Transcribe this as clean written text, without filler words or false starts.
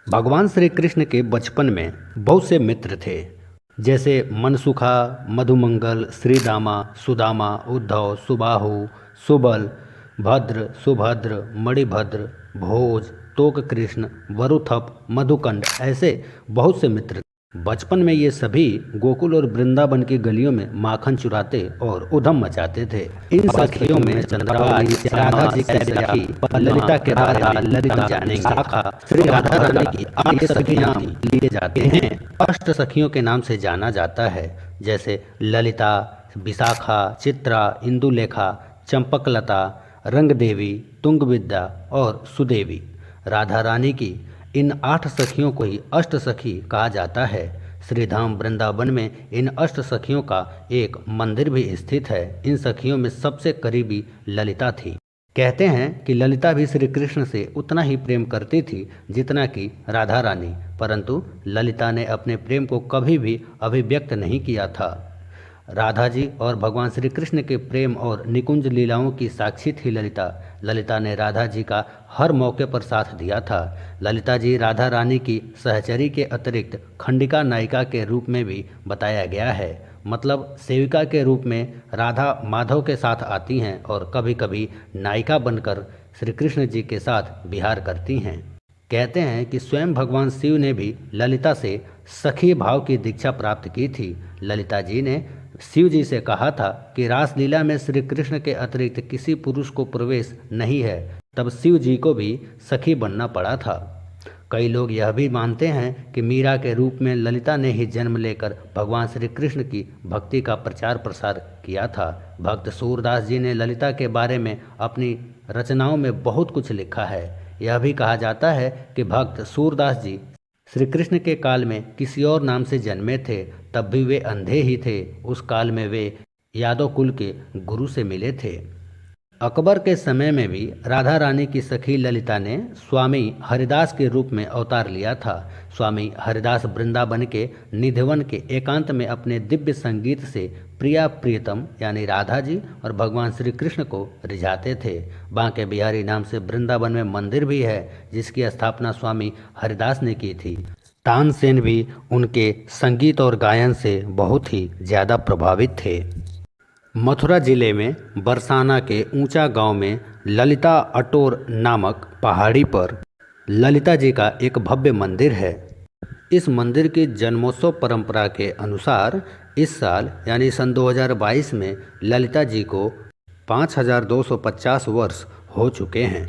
भगवान श्री कृष्ण के बचपन में बहुत से मित्र थे, जैसे मनसुखा, मधुमंगल, श्रीदामा, सुदामा, उद्धव, सुबाहु, सुबल, भद्र, सुभद्र, मणिभद्र, भोज, तोक कृष्ण, वरुथप, मधुकंड, ऐसे बहुत से मित्र थे। बचपन में ये सभी गोकुल और वृंदावन की गलियों में माखन चुराते और उधम मचाते थे। इन सखियों में चंद्रावली, राधा जी की सखी ललिता के बारे में ललिता जानेंगे। श्री राधा रानी की 8 सखी नाम लिए जाते हैं। 8 सखियों के नाम से जाना जाता है, जैसे ललिता, विशाखा, चित्रा, इंदुलेखा, चंपकलता, रंगदेवी, तुंगविद्या और सुदेवी। राधा रानी की इन 8 सखियों को ही अष्ट सखी कहा जाता है। श्रीधाम वृंदावन में इन अष्ट सखियों का एक मंदिर भी स्थित है। इन सखियों में सबसे करीबी ललिता थी। कहते हैं कि ललिता भी श्री कृष्ण से उतना ही प्रेम करती थी जितना कि राधा रानी, परंतु ललिता ने अपने प्रेम को कभी भी अभिव्यक्त नहीं किया था। राधा जी और भगवान श्री कृष्ण के प्रेम और निकुंज लीलाओं की साक्षी थी ललिता। ललिता ने राधा जी का हर मौके पर साथ दिया था। ललिता जी राधा रानी की सहचरी के अतिरिक्त खंडिका नायिका के रूप में भी बताया गया है, मतलब सेविका के रूप में राधा माधव के साथ आती हैं और कभी कभी नायिका बनकर श्री कृष्ण जी के साथ विहार करती हैं। कहते हैं कि स्वयं भगवान शिव ने भी ललिता से सखी भाव की दीक्षा प्राप्त की थी। ललिता जी ने शिव जी से कहा था कि रासलीला में श्री कृष्ण के अतिरिक्त किसी पुरुष को प्रवेश नहीं है, तब शिव जी को भी सखी बनना पड़ा था। कई लोग यह भी मानते हैं कि मीरा के रूप में ललिता ने ही जन्म लेकर भगवान श्री कृष्ण की भक्ति का प्रचार प्रसार किया था। भक्त सूरदास जी ने ललिता के बारे में अपनी रचनाओं में बहुत कुछ लिखा है। यह भी कहा जाता है कि भक्त सूरदास जी श्री कृष्ण के काल में किसी और नाम से जन्मे थे, तब भी वे अंधे ही थे। उस काल में वे यादव कुल के गुरु से मिले थे। अकबर के समय में भी राधा रानी की सखी ललिता ने स्वामी हरिदास के रूप में अवतार लिया था। स्वामी हरिदास वृंदावन के निधिवन के एकांत में अपने दिव्य संगीत से प्रिया प्रियतम यानी राधा जी और भगवान श्री कृष्ण को रिझाते थे। बांके बिहारी नाम से वृंदावन में मंदिर भी है, जिसकी स्थापना स्वामी हरिदास ने की थी। तानसेन भी उनके संगीत और गायन से बहुत ही ज़्यादा प्रभावित थे। मथुरा जिले में बरसाना के ऊंचा गांव में ललिता अटोर नामक पहाड़ी पर ललिता जी का एक भव्य मंदिर है। इस मंदिर की जन्मोत्सव परंपरा के अनुसार इस साल यानी सन 2022 में ललिता जी को 5250 वर्ष हो चुके हैं।